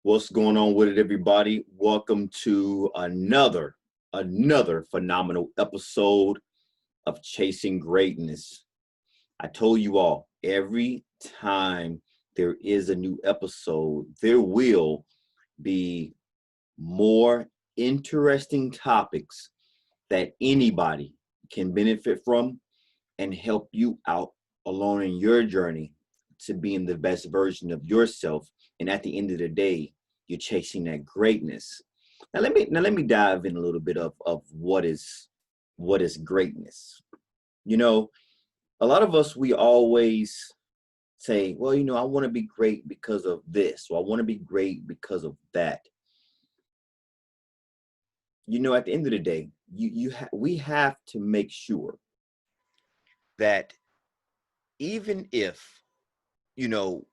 What's going on with it, everybody? Welcome to another phenomenal episode of Chasing Greatness. I told you all, every time there is a new episode, there will be more interesting topics that anybody can benefit from and help you out along in your journey to being the best version of yourself. And at the end of the day, you're chasing that greatness. Now let me dive in a little bit of what is greatness. You know, a lot of us, we always say, well, I want to be great because of this, or I want to be great because of that. At the end of the day, we have to make sure that even if you know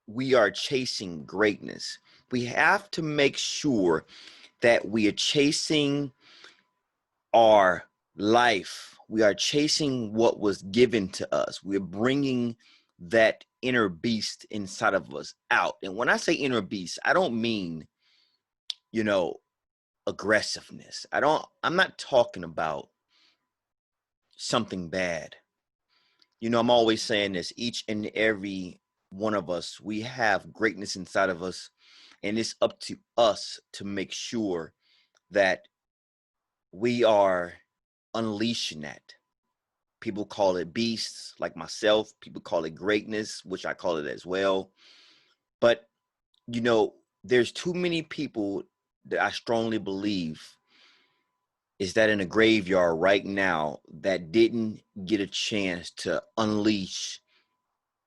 we are chasing greatness, we have to make sure that we are chasing our life. We are chasing what was given to us. We're bringing that inner beast inside of us out. And when I say inner beast, I don't mean, you know, aggressiveness. I'm not talking about something bad. I'm always saying this, each and every one of us, we have greatness inside of us, and it's up to us to make sure that we are unleashing that. People call it beasts, like myself. People call it greatness, which I call it as well. But, you know, there's too many people that I strongly believe is that in a graveyard right now that didn't get a chance to unleash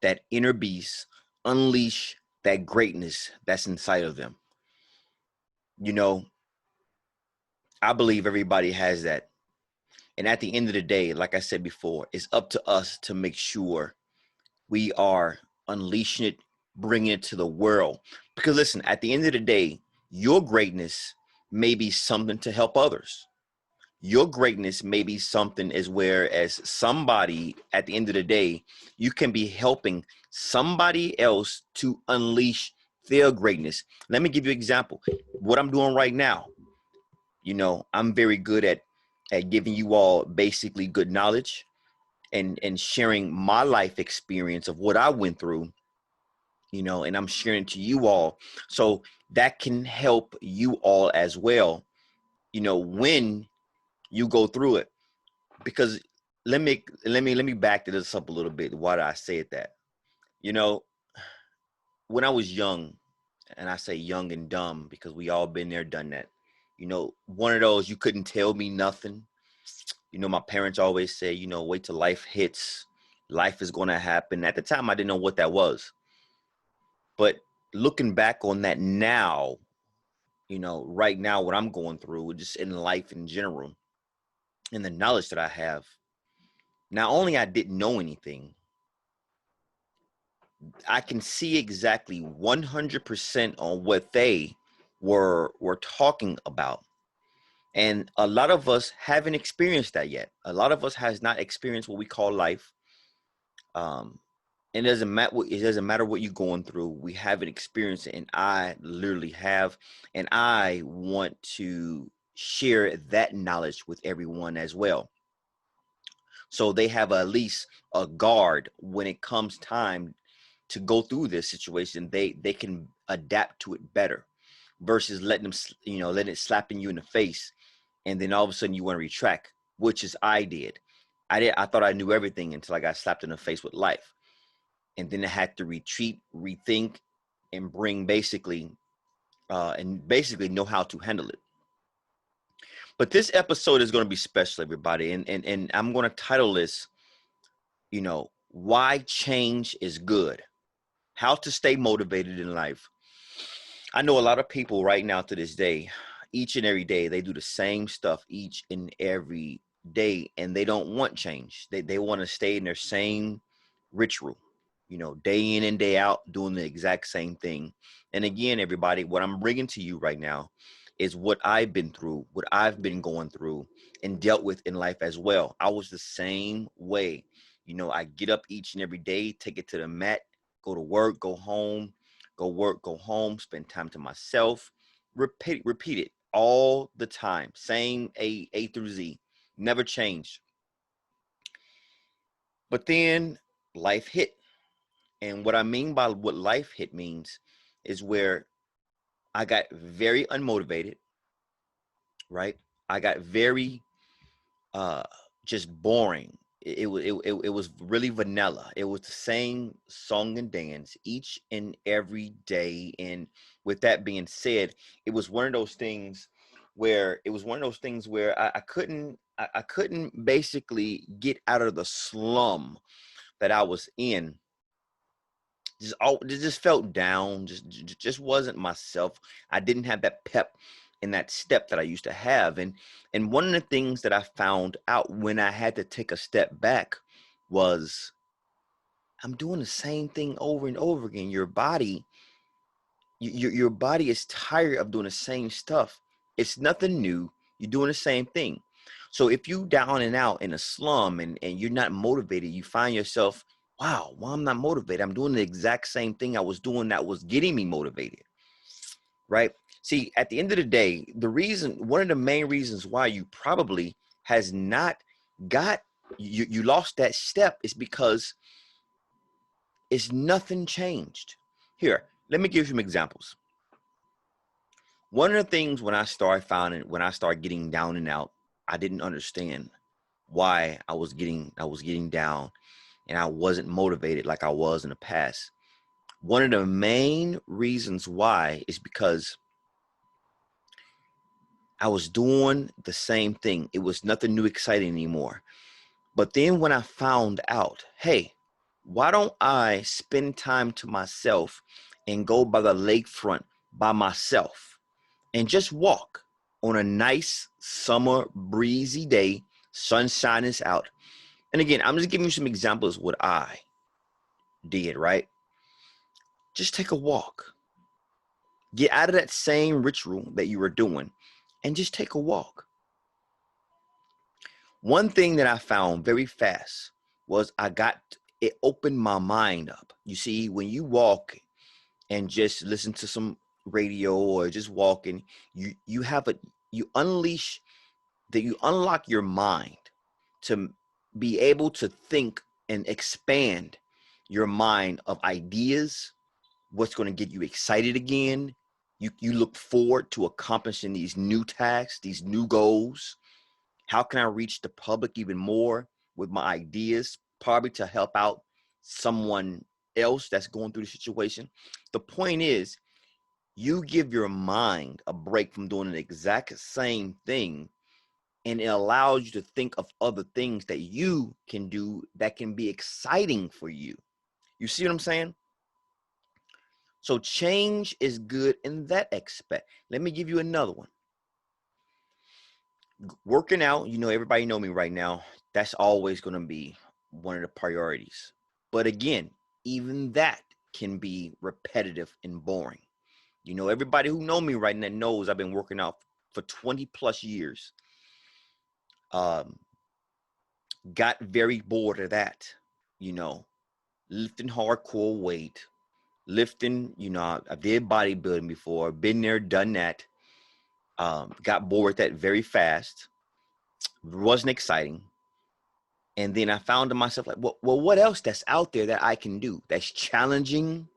that inner beast, unleash that greatness that's inside of them. You know, I believe everybody has that. And at the end of the day, like I said before, it's up to us to make sure we are unleashing it, bringing it to the world. Because listen, at the end of the day, your greatness may be something to help others. Your greatness may be something as where as somebody at the end of the day, you can be helping somebody else to unleash their greatness. Let me give you an example. What I'm doing right now, I'm very good at giving you all basically good knowledge and sharing my life experience of what I went through, and I'm sharing to you all. So that can help you all as well, when you go through it. Because let me back to this up a little bit. Why did I say it that? You know, when I was young, and I say young and dumb because we all been there, done that. One of those, you couldn't tell me nothing. My parents always say, wait till life hits. Life is going to happen. At the time, I didn't know what that was. But looking back on that now, right now, what I'm going through, just in life in general, and the knowledge that I have, not only I didn't know anything, I can see exactly 100% on what they were talking about. And a lot of us haven't experienced that yet. A lot of us has not experienced what we call life. Um, and it doesn't matter what you're going through. We haven't experienced it, and I literally have. And I want to share that knowledge with everyone as well, so they have at least a guard when it comes time to go through this situation. They can adapt to it better versus letting it slapping you in the face, and then all of a sudden you want to retract, which is I did. I thought I knew everything until I got slapped in the face with life, and then I had to retreat, rethink, and bring basically know how to handle it. But this episode is going to be special, everybody, and I'm going to title this, why change is good, how to stay motivated in life. I know a lot of people right now to this day, each and every day, they do the same stuff each and every day, and they don't want change. They want to stay in their same ritual, day in and day out, doing the exact same thing. And again, everybody, what I'm bringing to you right now is what I've been through, what I've been going through and dealt with in life as well. I was the same way. I get up each and every day, take it to the mat, go to work, go home, go work, go home, spend time to myself. Repeat it all the time. Same A through Z. Never changed. But then life hit. And what I mean by what life hit means is where I got very unmotivated, right? I got very uh just boring. It was really vanilla. It was the same song and dance each and every day. And with that being said, it was one of those things where I couldn't basically get out of the slum that I was in. Just felt down, just wasn't myself. I didn't have that pep and that step that I used to have. And one of the things that I found out when I had to take a step back was I'm doing the same thing over and over again. Your body is tired of doing the same stuff. It's nothing new. You're doing the same thing. So if you down and out in a slum and you're not motivated, you find yourself, wow, well, I'm not motivated. I'm doing the exact same thing I was doing that was getting me motivated, right? See, at the end of the day, one of the main reasons why you probably has not got, you lost that step is because it's nothing changed. Here, let me give you some examples. One of the things when I started getting down and out, I didn't understand why I was getting down and I wasn't motivated like I was in the past. One of the main reasons why is because I was doing the same thing. It was nothing new, exciting anymore. But then when I found out, hey, why don't I spend time to myself and go by the lakefront by myself and just walk on a nice summer breezy day, sunshine is out. And again, I'm just giving you some examples of what I did, right? Just take a walk. Get out of that same ritual that you were doing and just take a walk. One thing that I found very fast was it opened my mind up. You see, when you walk and just listen to some radio or just walking, you unlock your mind to be able to think and expand your mind of ideas, what's going to get you excited again. You look forward to accomplishing these new tasks, these new goals. How can I reach the public even more with my ideas, probably to help out someone else that's going through the situation? The point is, you give your mind a break from doing the exact same thing, and it allows you to think of other things that you can do that can be exciting for you. You see what I'm saying? So change is good in that aspect. Let me give you another one. Working out, everybody know me right now. That's always going to be one of the priorities. But again, even that can be repetitive and boring. Everybody who know me right now knows I've been working out for 20 plus years. Got very bored of that, lifting hardcore weight, lifting, I did bodybuilding before, been there, done that. Got bored with that very fast. Wasn't exciting. And then I found to myself like, well, what else that's out there that I can do that's challenging,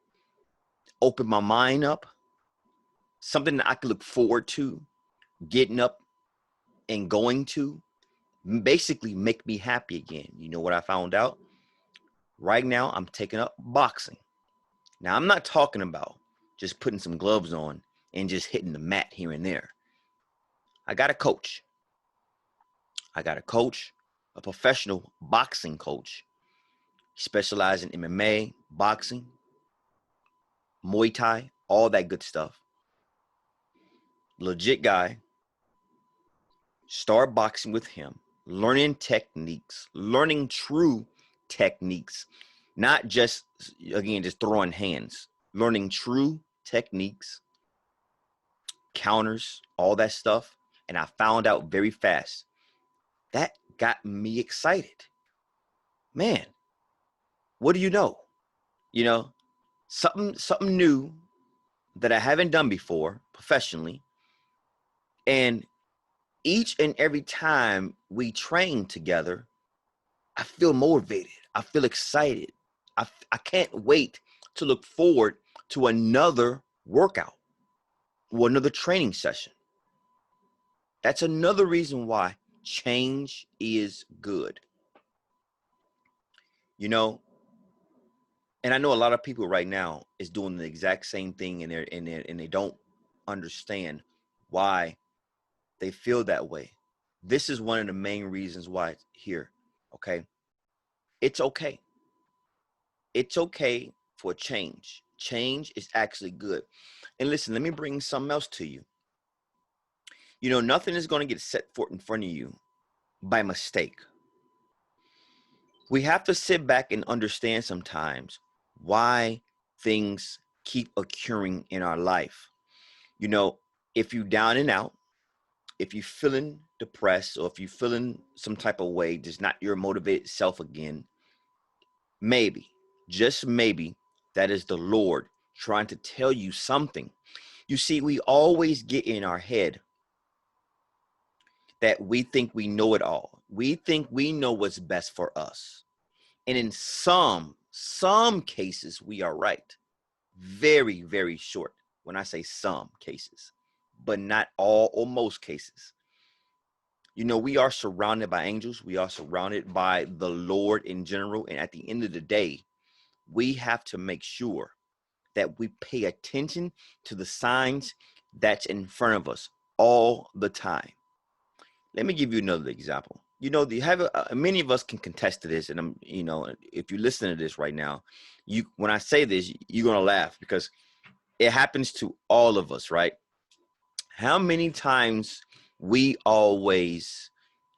open my mind up, something that I can look forward to, getting up and going to, basically make me happy again. You know what I found out? Right now, I'm taking up boxing. Now, I'm not talking about just putting some gloves on and just hitting the mat here and there. I got a coach. A professional boxing coach, specializing in MMA, boxing, Muay Thai, all that good stuff. Legit guy. Start boxing with him, learning techniques, learning true techniques, not just, again, just throwing hands, learning true techniques, counters, all that stuff. And I found out very fast. That got me excited. Man, what do you know? Something new that I haven't done before professionally. And each and every time we train together, I feel motivated. I feel excited. I can't wait to look forward to another workout or another training session. That's another reason why change is good. You know, and I know a lot of people right now is doing the exact same thing, and they don't understand why they feel that way. This is one of the main reasons why it's here. Okay. It's okay. It's okay for change. Change is actually good. And listen, let me bring something else to you. You know, nothing is going to get set forth in front of you by mistake. We have to sit back and understand sometimes why things keep occurring in our life. You know, if you down and out, if you're feeling depressed, or if you're feeling some type of way, just not your motivated self again, maybe, just maybe, that is the Lord trying to tell you something. You see, we always get in our head that we think we know it all. We think we know what's best for us. And in some cases, we are right. Very, very short when I say some cases, but not all or most cases. You know, we are surrounded by angels. We are surrounded by the Lord in general. And at the end of the day, we have to make sure that we pay attention to the signs that's in front of us all the time. Let me give you another example. You know, many of us can contest to this, and you know, if you listen to this right now, when I say this, you're gonna laugh because it happens to all of us, right? How many times we always,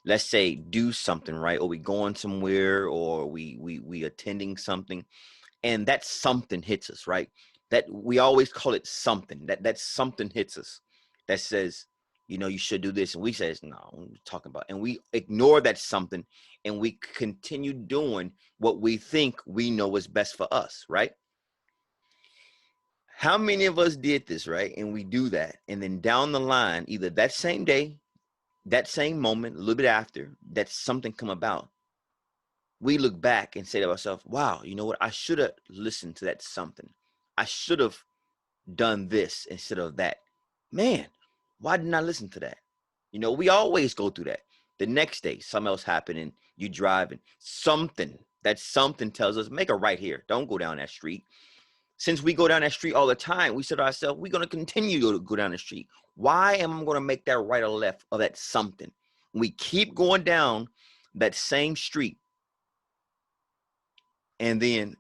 let's say, do something, right? Or we going somewhere, or we attending something, and that something hits us, right? That we always call it something. That something hits us that says, you know, you should do this, and we says, no, what are you talking about? And we ignore that something, and we continue doing what we think we know is best for us, right? How many of us did this, right? And we do that, and then down the line, either that same day, that same moment, a little bit after, that something come about, we look back and say to ourselves, wow, you know what? I should have listened to that something. I should have done this instead of that. Man, why didn't I listen to that? You know, we always go through that. The next day, something else happened, and you driving. That something tells us, make a right here. Don't go down that street. Since we go down that street all the time, we said to ourselves, we're going to continue to go down the street. Why am I going to make that right or left of that something? We keep going down that same street, and then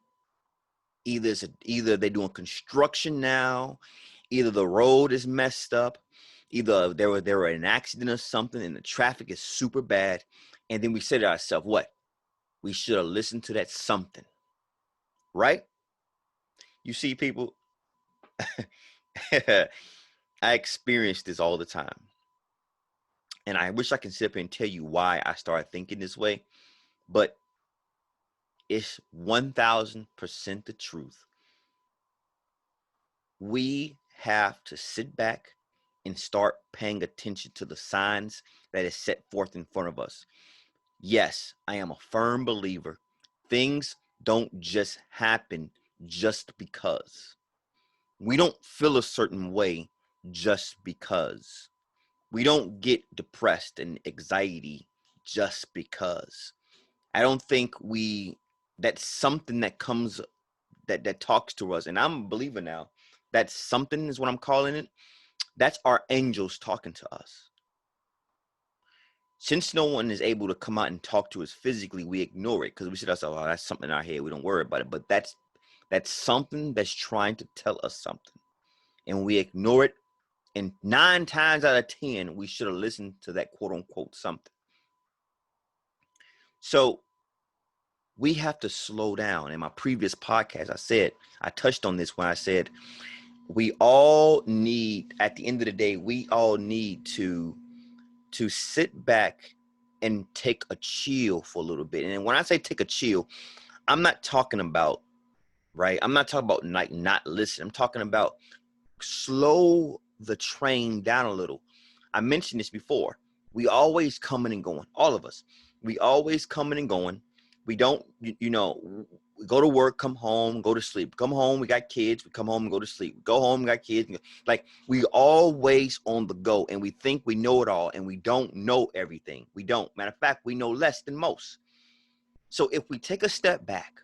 either they're doing construction now, either the road is messed up, either there were an accident or something, and the traffic is super bad. And then we say to ourselves, what? We should have listened to that something, right? You see, people, I experience this all the time. And I wish I could sit up and tell you why I started thinking this way, but it's 1000% the truth. We have to sit back and start paying attention to the signs that is set forth in front of us. Yes, I am a firm believer. Things don't just happen just because. We don't feel a certain way just because. We don't get depressed and anxiety just because. I don't think that's something that comes, that talks to us. And I'm a believer now. That something is what I'm calling it. That's our angels talking to us. Since no one is able to come out and talk to us physically, we ignore it because we say to ourselves, oh, that's something in our head. We don't worry about it. But that's something that's trying to tell us something. And we ignore it. And 9 times out of 10, we should have listened to that quote unquote something. So we have to slow down. In my previous podcast, I touched on this when I said, we all need, at the end of the day, we all need to sit back and take a chill for a little bit. And when I say take a chill, I'm not talking about, right? I'm not talking about not listening. I'm talking about slow the train down a little. I mentioned this before. We always coming and going, all of us. We always coming and going. We don't, we go to work, come home, go to sleep. Come home, we got kids. We come home and go to sleep. Go home, we got kids. Like, we always on the go, and we think we know it all, and we don't know everything. We don't. Matter of fact, we know less than most. So if we take a step back,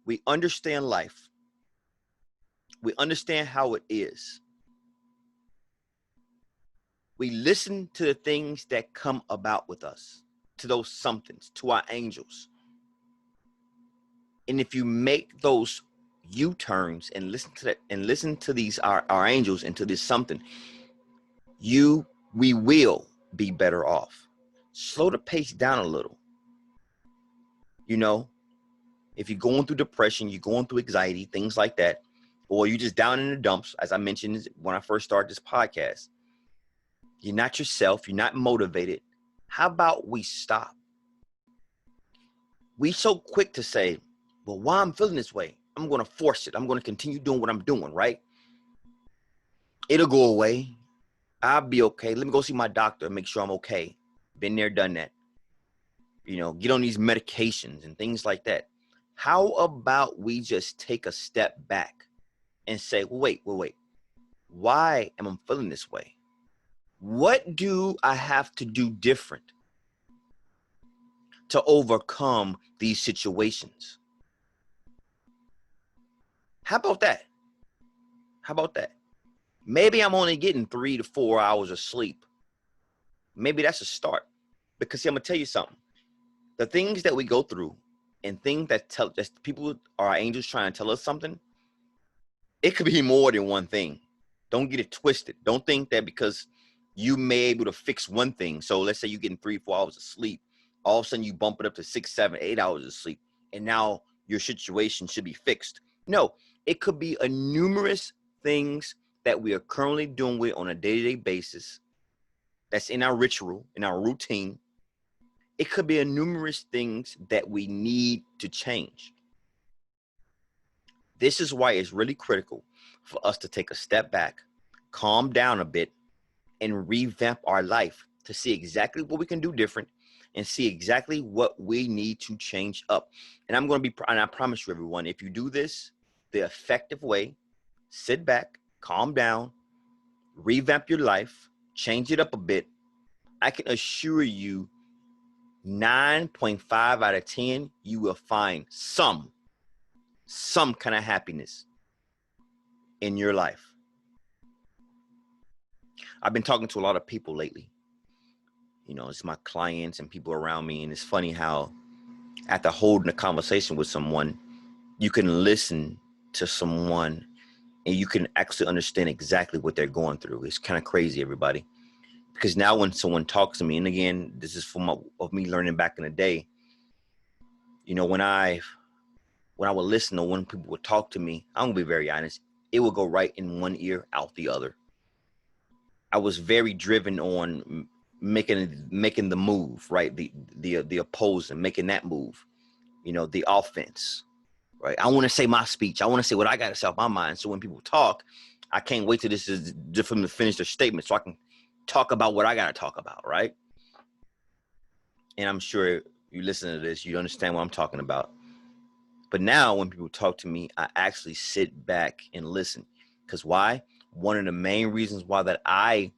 we understand life. We understand how it is. We listen to the things that come about with us, to those somethings, to our angels. And if you make those U-turns and listen to that, and listen to these our angels and to this something, we will be better off. Slow the pace down a little. If you're going through depression, you're going through anxiety, things like that, or you're just down in the dumps, as I mentioned when I first started this podcast, you're not yourself, you're not motivated. How about we stop? We so quick to say, well, why I'm feeling this way? I'm going to force it. I'm going to continue doing what I'm doing, right? It'll go away. I'll be okay. Let me go see my doctor and make sure I'm okay. Been there, done that. Get on these medications and things like that. How about we just take a step back and say, well, wait. Why am I feeling this way? What do I have to do different to overcome these situations? How about that? Maybe I'm only getting 3 to 4 hours of sleep. Maybe that's a start. Because see, I'm going to tell you something. The things that we go through and things that people or our angels trying to tell us something, it could be more than one thing. Don't get it twisted. Don't think that because you may be able to fix one thing. So let's say you're getting 3 to 4 hours of sleep. All of a sudden you bump it up to 6, 7, 8 hours of sleep. And now your situation should be fixed. No, it could be a numerous things that we are currently doing with on a day-to-day basis. That's in our ritual, in our routine. It could be a numerous things that we need to change. This is why it's really critical for us to take a step back, calm down a bit, and revamp our life to see exactly what we can do different and see exactly what we need to change up. And I promise you, everyone, if you do this the effective way, sit back, calm down, revamp your life, change it up a bit, I can assure you 9.5 out of 10, you will find some kind of happiness in your life. I've been talking to a lot of people lately. It's my clients and people around me. And it's funny how after holding a conversation with someone, you can listen to someone and you can actually understand exactly what they're going through. It's kind of crazy, everybody. Because now when someone talks to me, and again, this is of me learning back in the day, when I would listen to when people would talk to me, I'm going to be very honest, it would go right in one ear, out the other. I was very driven on making the move, right? The opposing, making that move, the offense, right? I want to say my speech. I want to say what I got to say off my mind. So when people talk, I can't wait till this is just for them to finish their statement so I can talk about what I got to talk about, right? And I'm sure you listen to this, you understand what I'm talking about. But now when people talk to me, I actually sit back and listen. Because why? One of the main reasons why that I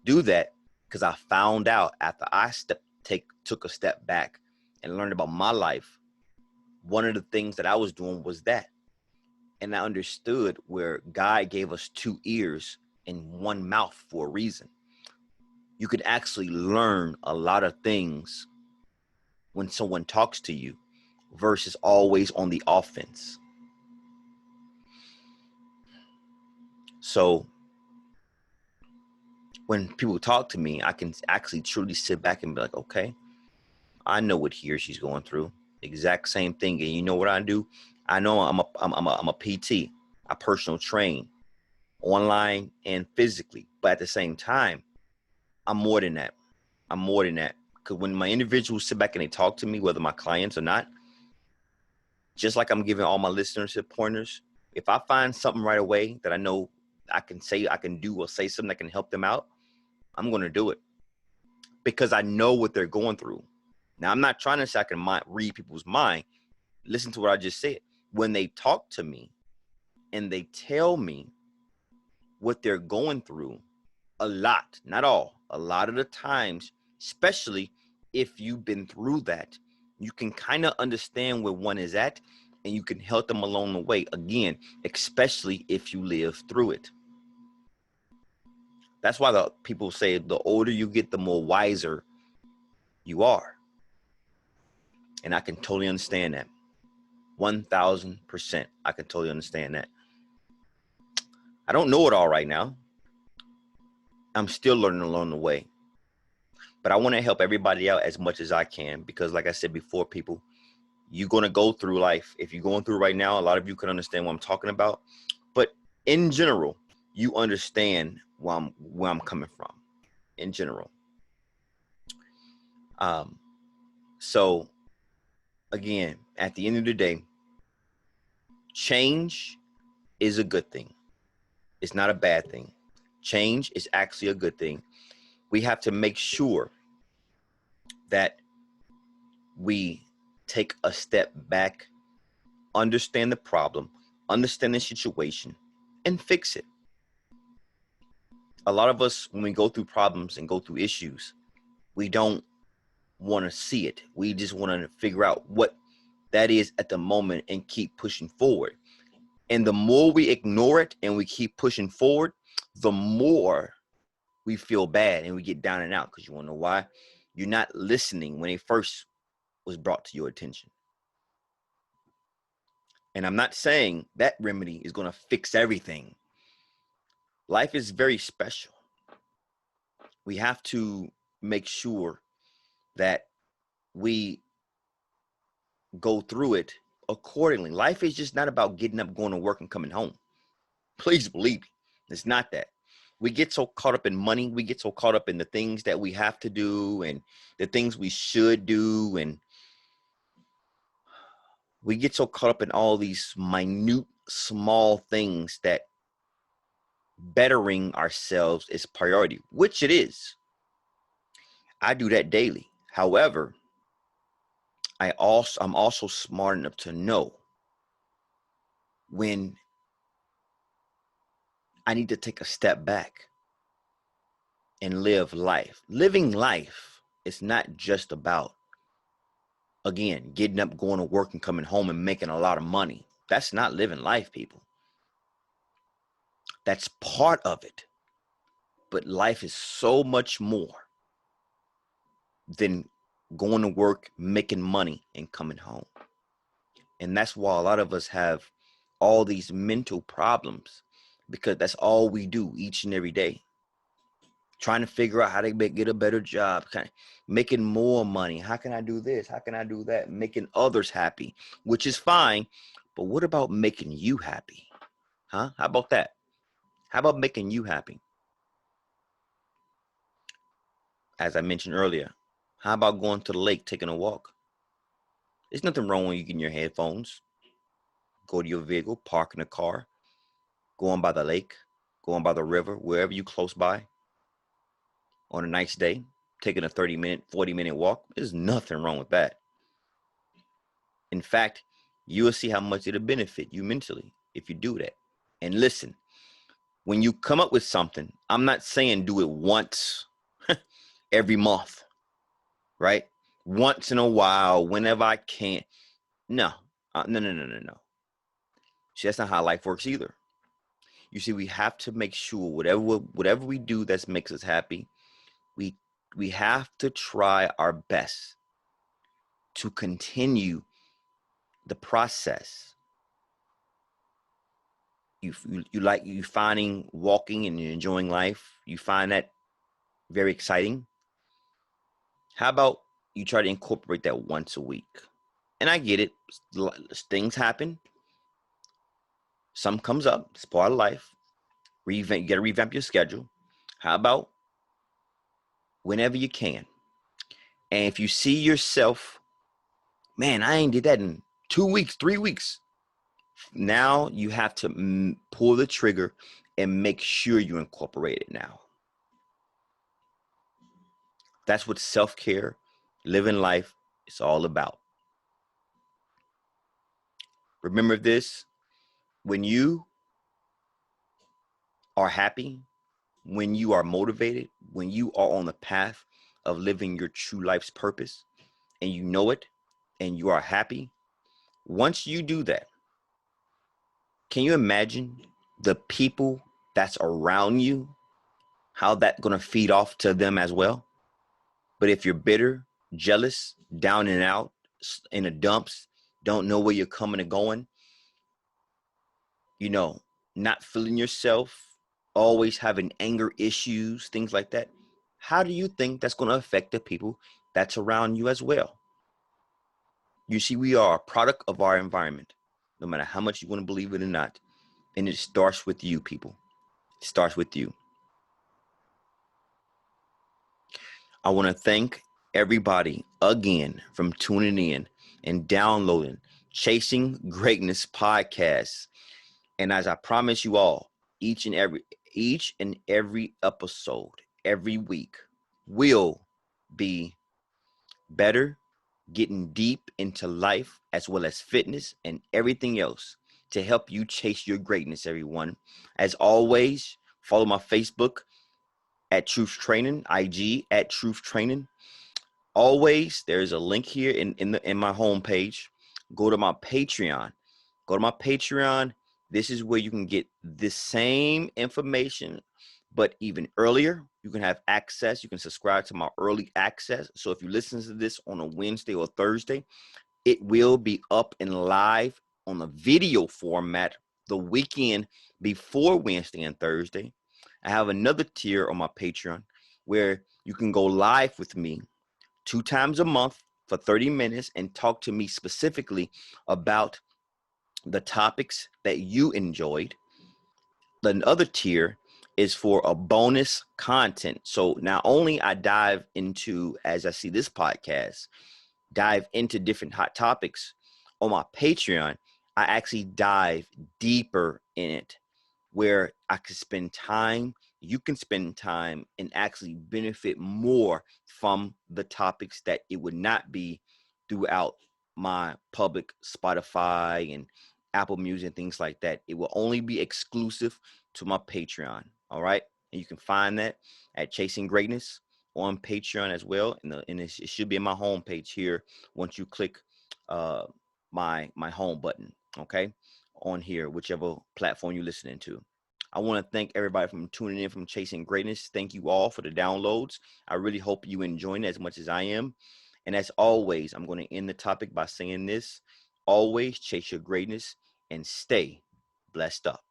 do that, because I found out after I took a step back and learned about my life, one of the things that I was doing was that. And I understood where God gave us 2 ears and 1 mouth for a reason. You could actually learn a lot of things when someone talks to you versus always on the offense. So when people talk to me, I can actually truly sit back and be like, okay, I know what he or she's going through. Exact same thing. And you know what I do? I know I'm a PT. I personal train online and physically. But at the same time, I'm more than that. Because when my individuals sit back and they talk to me, whether my clients or not, just like I'm giving all my listeners pointers, if I find something right away that I know I can do or say something that can help them out, I'm going to do it because I know what they're going through. Now, I'm not trying to say I can read people's mind. Listen to what I just said. When they talk to me and they tell me what they're going through, a lot, not all, a lot of the times, especially if you've been through that, you can kind of understand where one is at and you can help them along the way. Again, especially if you live through it. That's why the people say the older you get, the more wiser you are. And I can totally understand that. 1000%. I can totally understand that. I don't know it all right now. I'm still learning along the way. But I want to help everybody out as much as I can because, like I said before, people, you're going to go through life. If you're going through right now, a lot of you can understand what I'm talking about. But in general, you understand where I'm coming from. In general. So, again, at the end of the day, change is a good thing. It's not a bad thing. Change is actually a good thing. We have to make sure that we take a step back, understand the problem, understand the situation, and fix it. A lot of us, when we go through problems and go through issues, we don't want to see it. We just want to figure out what that is at the moment and keep pushing forward. And the more we ignore it and we keep pushing forward, the more we feel bad and we get down and out. Because you want to know why? You're not listening when it first was brought to your attention. And I'm not saying that remedy is going to fix everything. Life is very special. We have to make sure that we go through it accordingly. Life is just not about getting up, going to work, and coming home. Please believe me, it's not that. We get so caught up in money. We get so caught up in the things that we have to do and the things we should do. And we get so caught up in all these minute, small things that bettering ourselves is priority, which it is. I do that daily. However, I'm also smart enough to know when I need to take a step back and live life. Living life is not just about, again, getting up, going to work, and coming home and making a lot of money. That's not living life, people. That's part of it. But life is so much more than going to work, making money, and coming home. And that's why a lot of us have all these mental problems, because that's all we do each and every day. Trying to figure out how to get a better job, making more money. How can I do this? How can I do that? Making others happy, which is fine. But what about making you happy? Huh? How about that? How about making you happy? As I mentioned earlier, how about going to the lake, taking a walk? There's nothing wrong when you get in your headphones, go to your vehicle, park in a car, going by the lake, going by the river, wherever you close by on a nice day, taking a 30-minute, 40-minute walk. There's nothing wrong with that. In fact, you will see how much it'll benefit you mentally if you do that. And listen, when you come up with something, I'm not saying do it once every month, right? Once in a while, whenever I can. No. No. See, that's not how life works either. You see, we have to make sure whatever we do that makes us happy, we have to try our best to continue the process. You finding walking and enjoying life, you find that very exciting. How about you try to incorporate that once a week? And I get it, things happen, some comes up, it's part of life. You got to revamp your schedule. How about whenever you can? And if you see yourself, man, I ain't did that in 2 weeks, 3 weeks. Now you have to pull the trigger and make sure you incorporate it now. That's what self-care, living life is all about. Remember this, when you are happy, when you are motivated, when you are on the path of living your true life's purpose, and you know it, and you are happy, once you do that, can you imagine the people that's around you, how that's going to feed off to them as well? But if you're bitter, jealous, down and out, in the dumps, don't know where you're coming and going, you know, not feeling yourself, always having anger issues, things like that, how do you think that's going to affect the people that's around you as well? You see, we are a product of our environment, no matter how much you want to believe it or not. And it starts with you, people. It starts with you. I want to thank everybody again from tuning in and downloading Chasing Greatness podcast. And as I promise you all, each and every episode, every week will be better, getting deep into life as well as fitness and everything else to help you chase your greatness, everyone. As always, follow my Facebook at Truth Training, IG at Truth Training. Always, there's a link here in my homepage. Go to my Patreon. Go to my Patreon. This is where you can get the same information, but even earlier. You can have access. You can subscribe to my early access. So if you listen to this on a Wednesday or Thursday, it will be up and live on the video format the weekend before Wednesday and Thursday. I have another tier on my Patreon where you can go live with me 2 times a month for 30 minutes and talk to me specifically about the topics that you enjoyed. The other tier is for a bonus content. So not only I dive into, as I see this podcast, dive into different hot topics on my Patreon, I actually dive deeper in it where I could spend time, you can spend time and actually benefit more from the topics that it would not be throughout my public Spotify and Apple Music and things like that. It will only be exclusive to my Patreon. All right. And you can find that at Chasing Greatness on Patreon as well. And it should be in my homepage here once you click my home button. Okay. On here, whichever platform you're listening to. I want to thank everybody from tuning in from Chasing Greatness. Thank you all for the downloads. I really hope you enjoying it as much as I am. And as always, I'm going to end the topic by saying this: always chase your greatness and stay blessed up.